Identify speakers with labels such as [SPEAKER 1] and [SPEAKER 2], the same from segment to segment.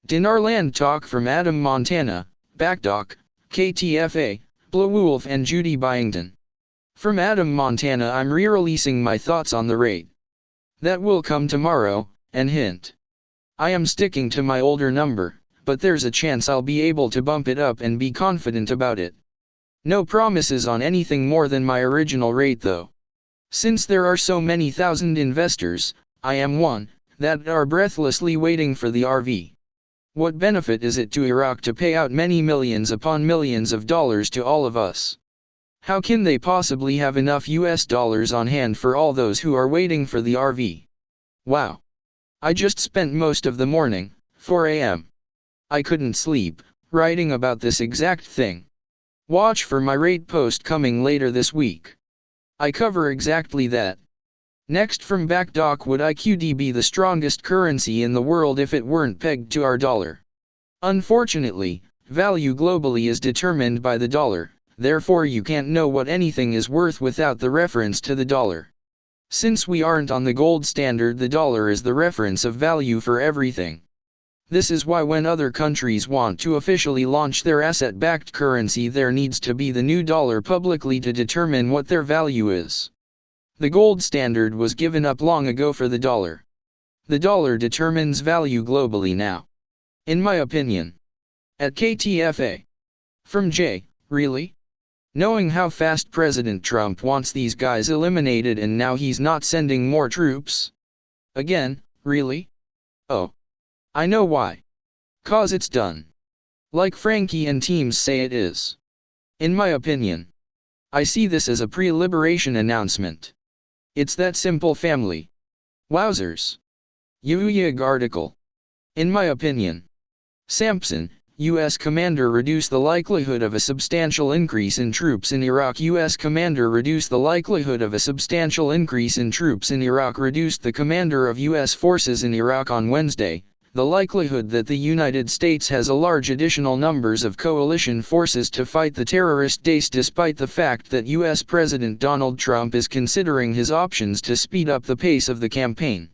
[SPEAKER 1] Dinarland talk from Adam Montana, Backdoc, KTFA, Bluwolf and Judy Byington. From Adam Montana I'm re-releasing my thoughts on the rate. That will come tomorrow, and hint. I am sticking to my older number, but there's a chance I'll be able to bump it up and be confident about it. No promises on anything more than my original rate though. Since there are so many thousand investors, I am one, that are breathlessly waiting for the RV. What benefit is it to Iraq to pay out many millions upon millions of dollars to all of us? How can they possibly have enough US dollars on hand for all those who are waiting for the RV? Wow. I just spent most of the morning, 4 a.m. I couldn't sleep, writing about this exact thing. Watch for my rate post coming later this week. I cover exactly that. Next from Backdoc, would IQD be the strongest currency in the world if it weren't pegged to our dollar? Unfortunately, value globally is determined by the dollar, therefore you can't know what anything is worth without the reference to the dollar. Since we aren't on the gold standard, the dollar is the reference of value for everything. This is why when other countries want to officially launch their asset-backed currency, there needs to be the new dollar publicly to determine what their value is. The gold standard was given up long ago for the dollar. The dollar determines value globally now. In my opinion. At KTFA. From J, really? Knowing how fast President Trump wants these guys eliminated and now he's not sending more troops? Again, really? Oh. I know why. 'Cause it's done. Like Frankie and teams say it is. In my opinion. I see this as a pre-liberation announcement. It's that simple, family. Wowzers. UYG article. In my opinion. Sampson, U.S. commander reduce the likelihood of a substantial increase in troops in Iraq. U.S. commander reduce the likelihood of a substantial increase in troops in Iraq. Reduced the commander of U.S. forces in Iraq on Wednesday. The likelihood that the United States has a large additional numbers of coalition forces to fight the terrorist days, despite the fact that U.S. President Donald Trump is considering his options to speed up the pace of the campaign.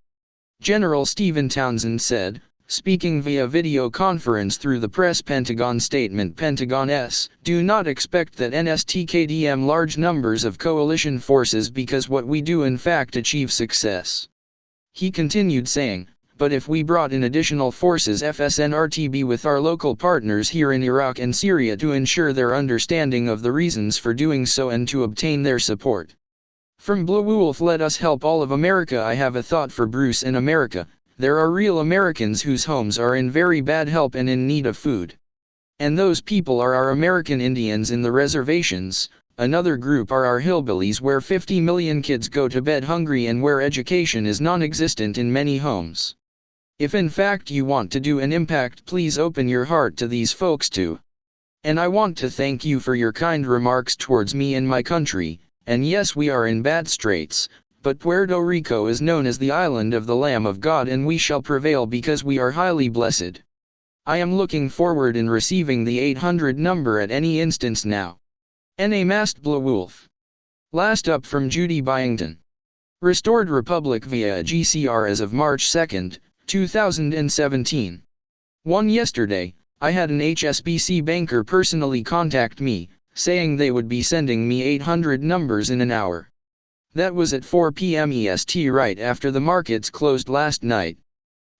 [SPEAKER 1] General Stephen Townsend said, speaking via video conference through the press. Pentagon statement. Pentagon do not expect that NSTKDM large numbers of coalition forces because what we do in fact achieve success. He continued saying, but if we brought in additional forces FSNRTB with our local partners here in Iraq and Syria to ensure their understanding of the reasons for doing so and to obtain their support. From Bluwolf, let us help all of America. I have a thought for Bruce in America. There are real Americans whose homes are in very bad health and in need of food. And those people are our American Indians in the reservations. Another group are our hillbillies, where 50 million kids go to bed hungry and where education is non-existent in many homes. If in fact you want to do an impact, please open your heart to these folks too. And I want to thank you for your kind remarks towards me and my country, and yes, we are in bad straits, but Puerto Rico is known as the island of the Lamb of God, and we shall prevail because we are highly blessed. I am looking forward in receiving the 800 number at any instance now. N.A. Mast Bluwolf. Last up from Judy Byington. Restored Republic via GCR as of March 2nd. 2017. One yesterday, I had an HSBC banker personally contact me, saying they would be sending me 800 numbers in an hour. That was at 4 p.m. EST, right after the markets closed last night.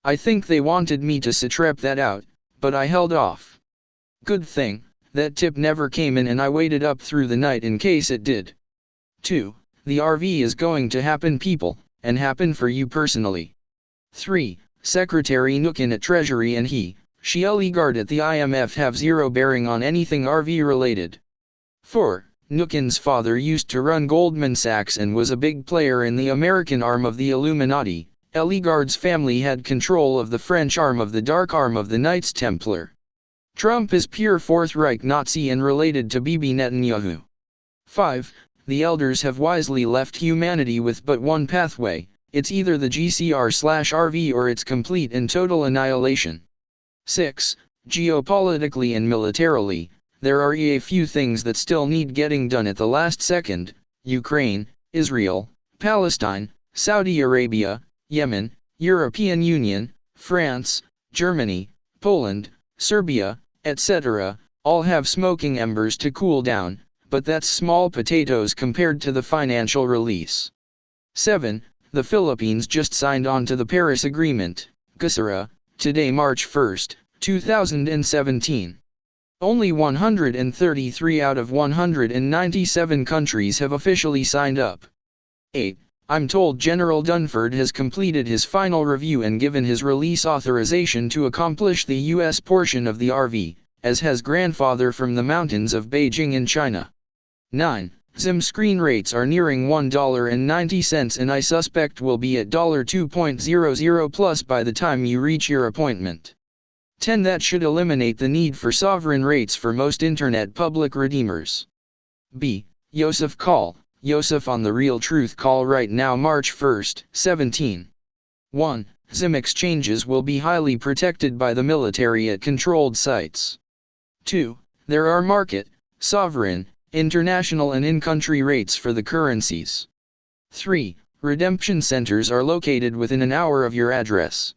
[SPEAKER 1] I think they wanted me to strep that out, but I held off. Good thing, that tip never came in and I waited up through the night in case it did. 2. The RV is going to happen, people, and happen for you personally. 3. Secretary Nukin at Treasury and she Eligard at the IMF have zero bearing on anything RV related. 4. Nukin's father used to run Goldman Sachs and was a big player in the American arm of the Illuminati. Eligard's family had control of the French arm of the dark arm of the Knights Templar. Trump is pure Fourth Reich Nazi and related to Bibi Netanyahu. 5. The elders have wisely left humanity with but one pathway. It's either the GCR/RV or its complete and total annihilation. 6. Geopolitically and militarily, there are a few things that still need getting done at the last second: Ukraine, Israel, Palestine, Saudi Arabia, Yemen, European Union, France, Germany, Poland, Serbia, etc., all have smoking embers to cool down, but that's small potatoes compared to the financial release. 7. The Philippines just signed on to the Paris Agreement, GCR, today March 1, 2017. Only 133 out of 197 countries have officially signed up. 8. I'm told General Dunford has completed his final review and given his release authorization to accomplish the U.S. portion of the RV, as has grandfather from the mountains of Beijing in China. 9. ZIM screen rates are nearing $1.90 and I suspect will be at $2.00 plus by the time you reach your appointment. 10. That should eliminate the need for sovereign rates for most internet public redeemers. B. Yosef call. Yosef on the Real Truth call right now March 1, 17. 1. ZIM exchanges will be highly protected by the military at controlled sites. 2. There are market, sovereign, international and in-country rates for the currencies. 3. Redemption centers are located within an hour of your address.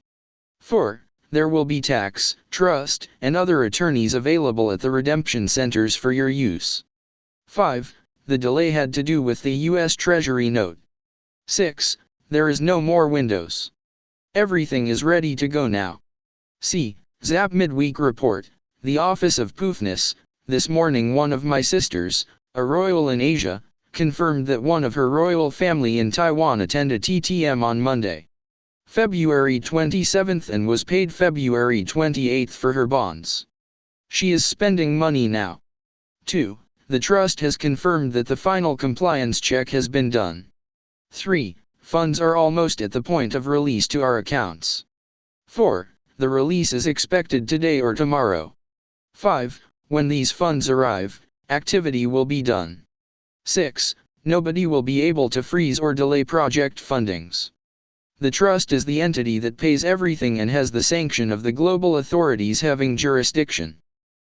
[SPEAKER 1] 4. There will be tax, trust, and other attorneys available at the redemption centers for your use. 5. The delay had to do with the U.S. Treasury note. 6. There is no more windows. Everything is ready to go now. C. Zap Midweek Report, the Office of Poofness. This morning one of my sisters, a royal in Asia, confirmed that one of her royal family in Taiwan attended TTM on Monday, February 27 and was paid February 28 for her bonds. She is spending money now. 2. The trust has confirmed that the final compliance check has been done. 3. Funds are almost at the point of release to our accounts. 4. The release is expected today or tomorrow. 5. When these funds arrive, activity will be done. 6. Nobody will be able to freeze or delay project fundings. The trust is the entity that pays everything and has the sanction of the global authorities having jurisdiction.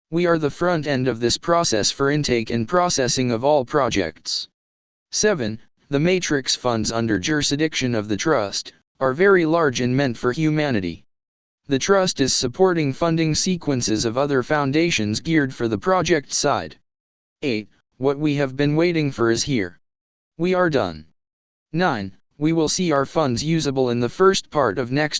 [SPEAKER 1] We are the front end of this process for intake and processing of all projects. 7. The matrix funds under jurisdiction of the trust are very large and meant for humanity. The trust is supporting funding sequences of other foundations geared for the project side. 8. What we have been waiting for is here. We are done. 9. We will see our funds usable in the first part of next week.